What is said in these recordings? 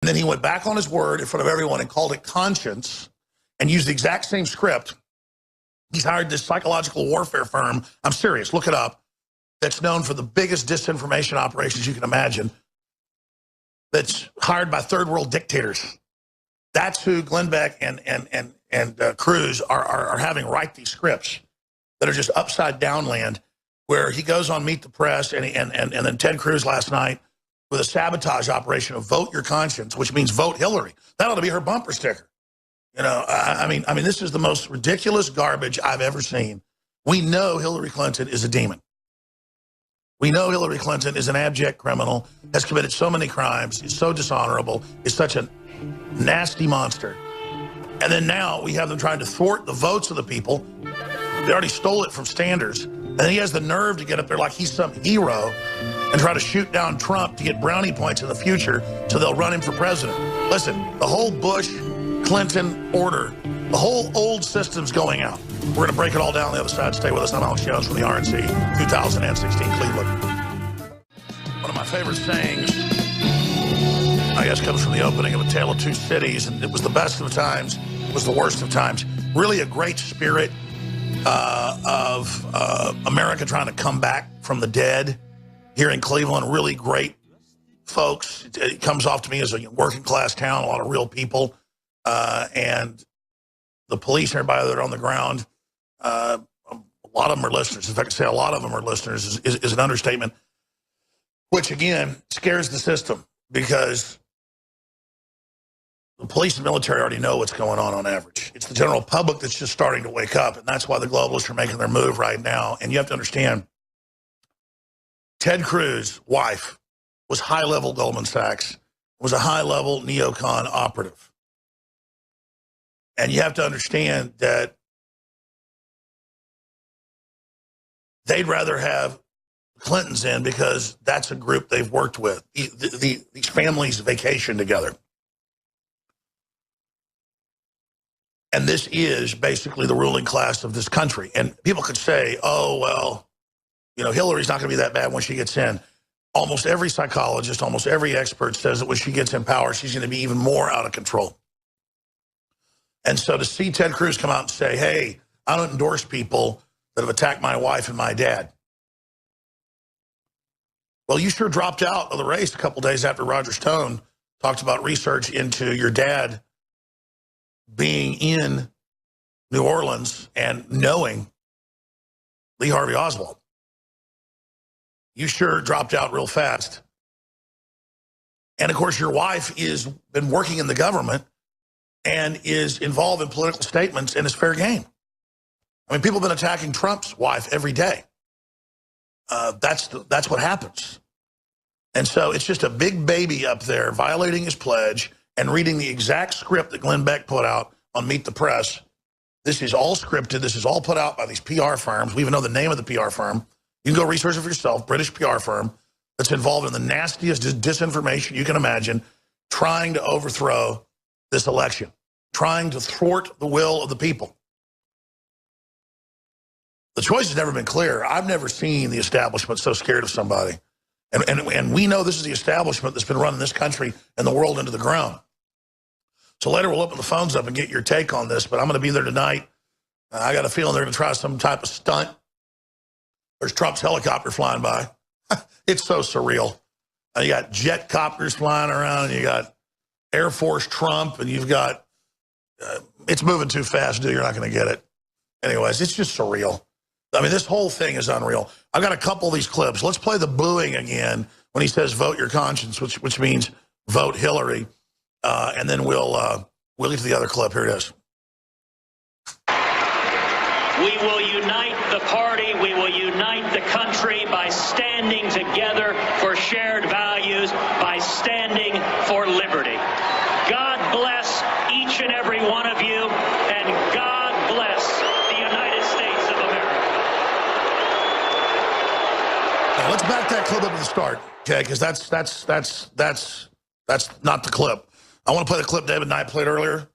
And then he went back on his word in front of everyone and called it conscience and used the exact same script. He's hired this psychological warfare firm. I'm serious, look it up. That's known for the biggest disinformation operations you can imagine. That's hired by third world dictators. That's who Glenn Beck and Cruz are having write these scripts that are just upside down land, where he goes on Meet the Press and then Ted Cruz last night with a sabotage operation of vote your conscience, which means vote Hillary. That ought to be her bumper sticker. You know, I mean, this is the most ridiculous garbage I've ever seen. We know Hillary Clinton is a demon. We know Hillary Clinton is an abject criminal, has committed so many crimes, is so dishonorable, is such a nasty monster. And then now we have them trying to thwart the votes of the people. They already stole it from Sanders. And he has the nerve to get up there like he's some hero and try to shoot down Trump to get brownie points in the future so they'll run him for president. Listen, the whole Bush-Clinton order, the whole old system's going out. We're going to break it all down on the other side. Stay with us. I'm Alex Jones from the RNC, 2016 Cleveland. One of my favorite sayings, I guess, comes from the opening of A Tale of Two Cities, and it was the best of times, it was the worst of times. Really a great spirit of America trying to come back from the dead here in Cleveland. Really great folks. It comes off to me as a working class town, a lot of real people, and the police, everybody that are on the ground. A lot of them are listeners. In fact, I say a lot of them are listeners is an understatement, which again scares the system, because the police and military already know what's going on average. It's the general public that's just starting to wake up, and that's why the globalists are making their move right now. And you have to understand, Ted Cruz's wife was high-level Goldman Sachs, was a high-level neocon operative. And you have to understand that they'd rather have Clintons in because that's a group they've worked with. These families vacation together. And this is basically the ruling class of this country. And people could say, oh, well, you know, Hillary's not going to be that bad when she gets in. Almost every psychologist, almost every expert says that when she gets in power, she's going to be even more out of control. And so to see Ted Cruz come out and say, hey, I don't endorse people that have attacked my wife and my dad. Well, you sure dropped out of the race a couple days after Roger Stone talked about research into your dad being in New Orleans and knowing Lee Harvey Oswald. You sure dropped out real fast. And of course, your wife is been working in the government and is involved in political statements, and it's fair game. I mean, people have been attacking Trump's wife every day. That's what happens. And so it's just a big baby up there violating his pledge and reading the exact script that Glenn Beck put out on Meet the Press. This is all scripted. This is all put out by these PR firms. We even know the name of the PR firm. You can go research it for yourself, British PR firm that's involved in the nastiest disinformation you can imagine, trying to overthrow this election, trying to thwart the will of the people. The choice has never been clear. I've never seen the establishment so scared of somebody. And we know this is the establishment that's been running this country and the world into the ground. So later we'll open the phones up and get your take on this, but I'm going to be there tonight. I got a feeling they're going to try some type of stunt. There's Trump's helicopter flying by. It's so surreal. You got jet copters flying around, and you got Air Force Trump, and you've got, it's moving too fast, dude. You're not going to get it. Anyways, it's just surreal. I mean, this whole thing is unreal. I've got a couple of these clips. Let's play the booing again when he says vote your conscience, which means vote Hillary. And then we'll get to the other clip. Here it is. We will unite the party. We will unite the country by standing together for shared values, by standing for liberty. God bless each and every one of you, and God bless the United States of America. Now, let's back that clip up at the start, okay? Because that's not the clip. I want to play the clip David Knight played earlier,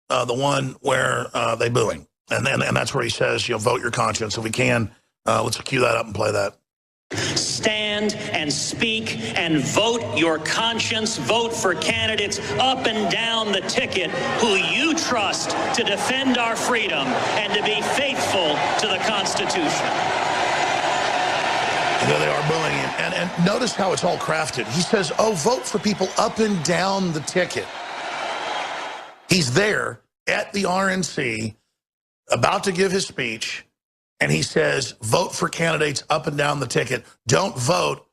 the one where they booing. And that's where he says, you know, vote your conscience. If we can, let's cue that up and play that. Stand and speak and vote your conscience. Vote for candidates up and down the ticket who you trust to defend our freedom and to be faithful to the Constitution. And there they are booing him. And notice how it's all crafted. He says, oh, vote for people up and down the ticket. He's there at the RNC about to give his speech, and he says, vote for candidates up and down the ticket. Don't vote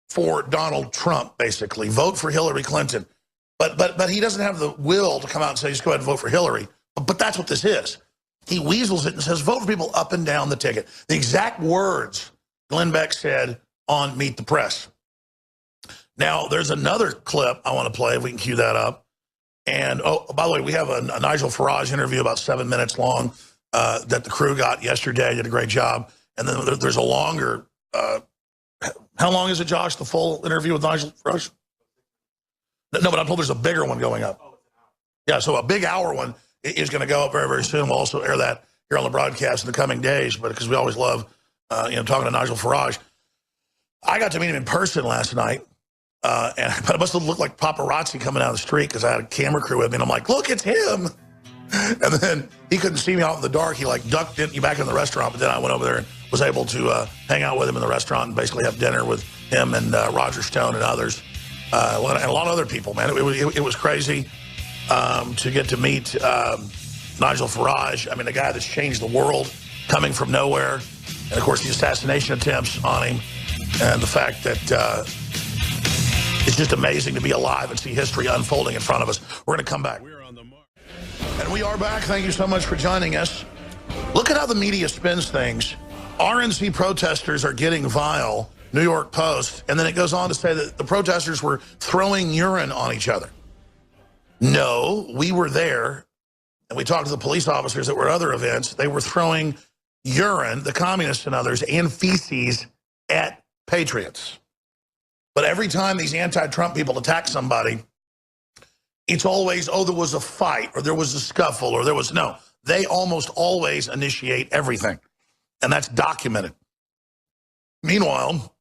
for Donald Trump, basically. Vote for Hillary Clinton. But he doesn't have the will to come out and say, just go ahead and vote for Hillary. But that's what this is. He weasels it and says, vote for people up and down the ticket. The exact words Glenn Beck said on Meet the Press. Now, there's another clip I want to play, if we can cue that up. And, oh, by the way, we have a Nigel Farage interview about 7 minutes long that the crew got yesterday. Did a great job. And then there's a longer, how long is it, Josh, the full interview with Nigel Farage? No, but I'm told there's a bigger one going up. Yeah, so a big hour one is going to go up very, very soon. We'll also air that here on the broadcast in the coming days, but because we always love, talking to Nigel Farage. I got to meet him in person last night. But it must have looked like paparazzi coming down the street because I had a camera crew with me, and I'm like, look, it's him. And then he couldn't see me out in the dark. He like ducked in back in the restaurant, but then I went over there and was able to hang out with him in the restaurant and basically have dinner with him and Roger Stone and others, and a lot of other people, man. It was crazy to get to meet Nigel Farage. I mean, the guy that's changed the world, coming from nowhere. And, of course, the assassination attempts on him and the fact that it's just amazing to be alive and see history unfolding in front of us. We're going to come back. We're on the mark. And we are back. Thank you so much for joining us. Look at how the media spins things. RNC protesters are getting vile, New York Post, and then it goes on to say that the protesters were throwing urine on each other. No, we were there, and we talked to the police officers that were at other events. They were throwing urine, the communists and others, and feces at patriots. But every time these anti-Trump people attack somebody, it's always, oh, there was a fight, or there was a scuffle, or there was, no. They almost always initiate everything, and that's documented. Meanwhile,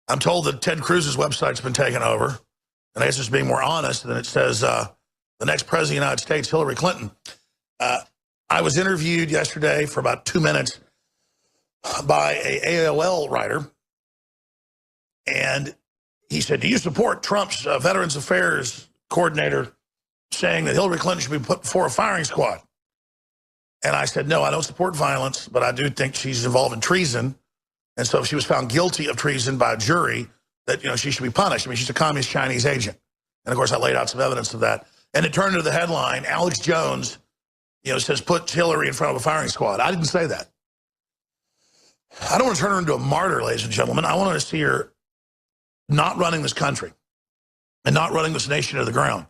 I'm told that Ted Cruz's website's been taken over, and I guess it's being more honest, and it says the next president of the United States, Hillary Clinton. I was interviewed yesterday for about 2 minutes by a AOL writer, and he said, do you support Trump's Veterans Affairs coordinator saying that Hillary Clinton should be put before a firing squad? And I said, no, I don't support violence, but I do think she's involved in treason. And so if she was found guilty of treason by a jury, that, she should be punished. I mean, she's a communist Chinese agent. And, of course, I laid out some evidence of that. And it turned into the headline, Alex Jones, says put Hillary in front of a firing squad. I didn't say that. I don't want to turn her into a martyr, ladies and gentlemen. I want to see her not running this country and not running this nation to the ground.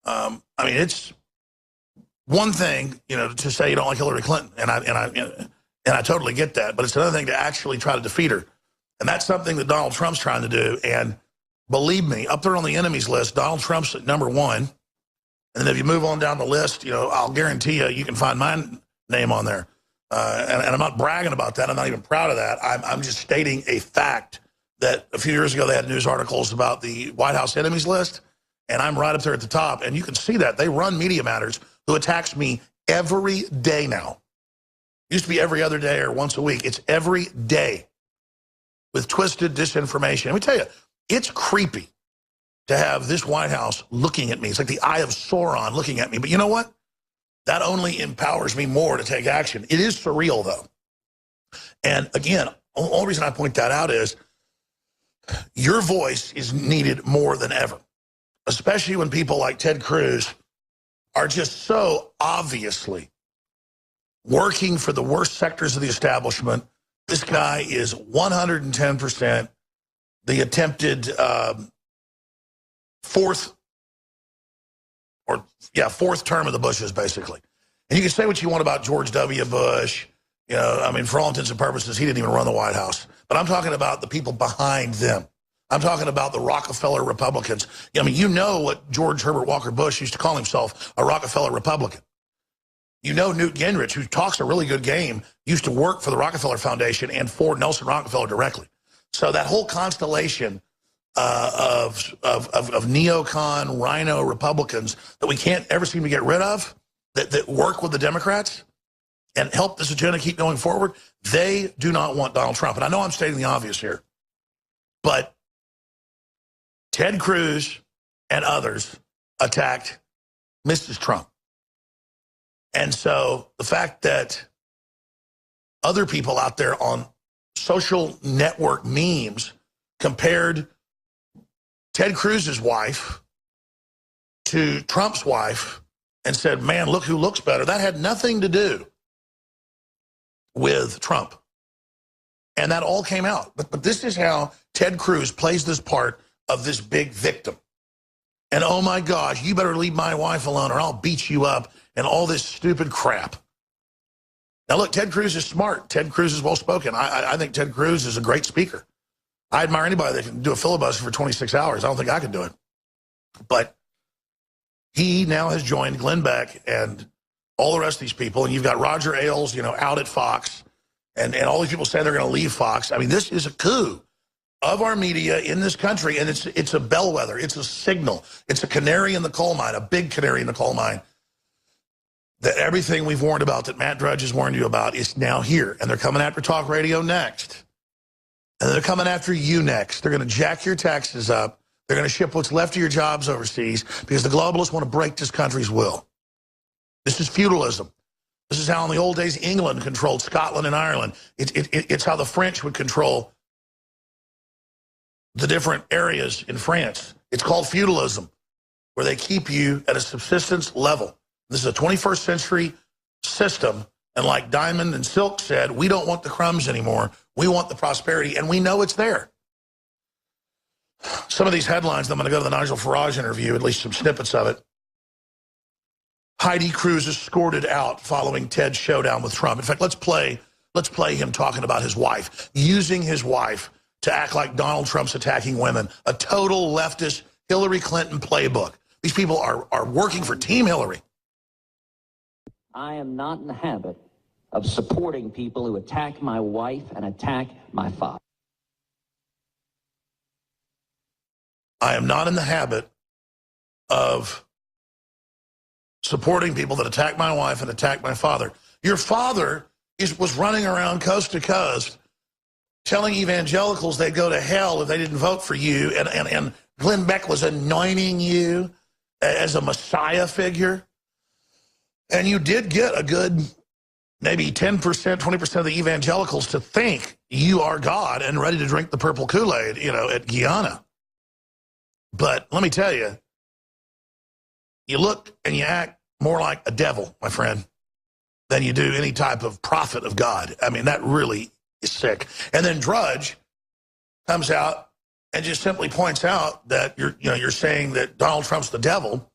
I mean, it's one thing, to say you don't like Hillary Clinton, and I totally get that, but it's another thing to actually try to defeat her. And that's something that Donald Trump's trying to do. And believe me, up there on the enemies list, Donald Trump's at number one. And then if you move on down the list, I'll guarantee you can find my name on there. And I'm not bragging about that. I'm not even proud of that. I'm just stating a fact that a few years ago they had news articles about the White House enemies list, and I'm right up there at the top. And you can see that. They run Media Matters, who attacks me every day now. It used to be every other day or once a week. It's every day with twisted disinformation. Let me tell you, it's creepy to have this White House looking at me. It's like the eye of Sauron looking at me. But you know what? That only empowers me more to take action. It is surreal, though. And again, the only reason I point that out is your voice is needed more than ever, especially when people like Ted Cruz are just so obviously working for the worst sectors of the establishment. This guy is 110% the attempted fourth term of the Bushes, basically. And you can say what you want about George W. Bush. I mean, for all intents and purposes, he didn't even run the White House. But I'm talking about the people behind them. I'm talking about the Rockefeller Republicans. I mean, what George Herbert Walker Bush used to call himself, a Rockefeller Republican. You know Newt Gingrich, who talks a really good game, used to work for the Rockefeller Foundation and for Nelson Rockefeller directly. So that whole constellation of neocon, rhino Republicans that we can't ever seem to get rid of, that work with the Democrats and help this agenda keep going forward, they do not want Donald Trump. And I know I'm stating the obvious here, but Ted Cruz and others attacked Mrs. Trump. And so the fact that other people out there on social network memes compared Ted Cruz's wife to Trump's wife and said, man, look who looks better, that had nothing to do with Trump. And that all came out. But this is how Ted Cruz plays this part of this big victim. And oh my gosh, you better leave my wife alone or I'll beat you up, and all this stupid crap. Now look, Ted Cruz is smart. Ted Cruz is well-spoken. I think Ted Cruz is a great speaker. I admire anybody that can do a filibuster for 26 hours. I don't think I can do it. But he now has joined Glenn Beck and all the rest of these people. And you've got Roger Ailes, out at Fox. And all these people say they're going to leave Fox. I mean, this is a coup of our media in this country. And it's a bellwether. It's a signal. It's a canary in the coal mine, a big canary in the coal mine, that everything we've warned about, that Matt Drudge has warned you about, is now here. And they're coming after Talk Radio next. And they're coming after you next. They're going to jack your taxes up. They're going to ship what's left of your jobs overseas because the globalists want to break this country's will. This is feudalism. This is how in the old days England controlled Scotland and Ireland. It's how the French would control the different areas in France. It's called feudalism, where they keep you at a subsistence level. This is a 21st century system, and like Diamond and Silk said, we don't want the crumbs anymore. We want the prosperity, and we know it's there. Some of these headlines, I'm going to go to the Nigel Farage interview, at least some snippets of it. Heidi Cruz is escorted out following Ted's showdown with Trump. In fact, let's play him talking about his wife, using his wife to act like Donald Trump's attacking women, a total leftist Hillary Clinton playbook. These people are working for Team Hillary. I am not in the habit of supporting people who attack my wife and attack my father. I am not in the habit of supporting people that attack my wife and attack my father. Your father was running around coast to coast telling evangelicals they'd go to hell if they didn't vote for you, and Glenn Beck was anointing you as a Messiah figure. And you did get a good maybe 10%, 20% of the evangelicals to think you are God and ready to drink the purple Kool-Aid, at Guyana. But let me tell you, you look and you act more like a devil, my friend, than you do any type of prophet of God. I mean, that really is sick. And then Drudge comes out and just simply points out that you're saying that Donald Trump's the devil.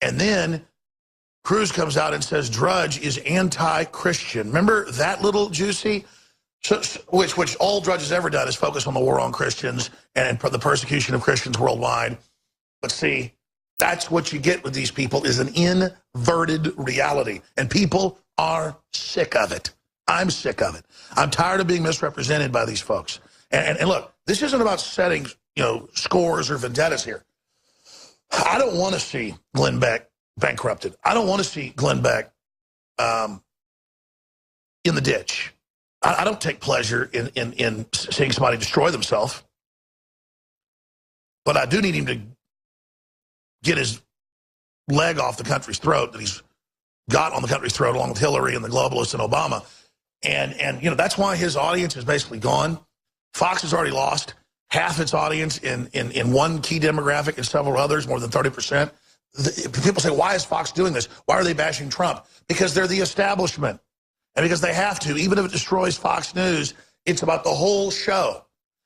And then Cruz comes out and says Drudge is anti-Christian. Remember that little juicy? Which all Drudge has ever done is focus on the war on Christians and the persecution of Christians worldwide. But see, that's what you get with these people, is an inverted reality. And people are sick of it. I'm sick of it. I'm tired of being misrepresented by these folks. And look, this isn't about setting scores or vendettas here. I don't want to see Glenn Beck bankrupted. I don't want to see Glenn Beck in the ditch. I don't take pleasure in seeing somebody destroy themselves. But I do need him to get his leg off the country's throat that he's got on the country's throat, along with Hillary and the globalists and Obama. And that's why his audience is basically gone. Fox has already lost half its audience in one key demographic and several others, more than 30%. People say, why is Fox doing this? Why are they bashing Trump? Because they're the establishment. And because they have to, even if it destroys Fox News, it's about the whole show.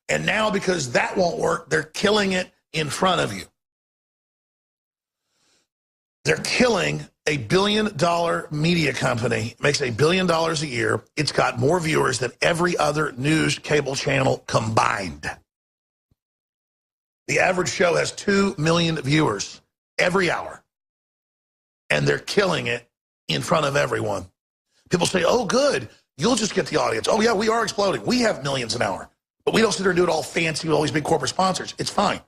And now, because that won't work, they're killing it in front of you. They're killing a $1 billion media company, makes $1 billion a year. It's got more viewers than every other news cable channel combined. The average show has 2 million viewers every hour. And they're killing it in front of everyone. People say, oh, good, you'll just get the audience. Oh, yeah, we are exploding. We have millions an hour. But we don't sit there and do it all fancy with all these big corporate sponsors. It's fine.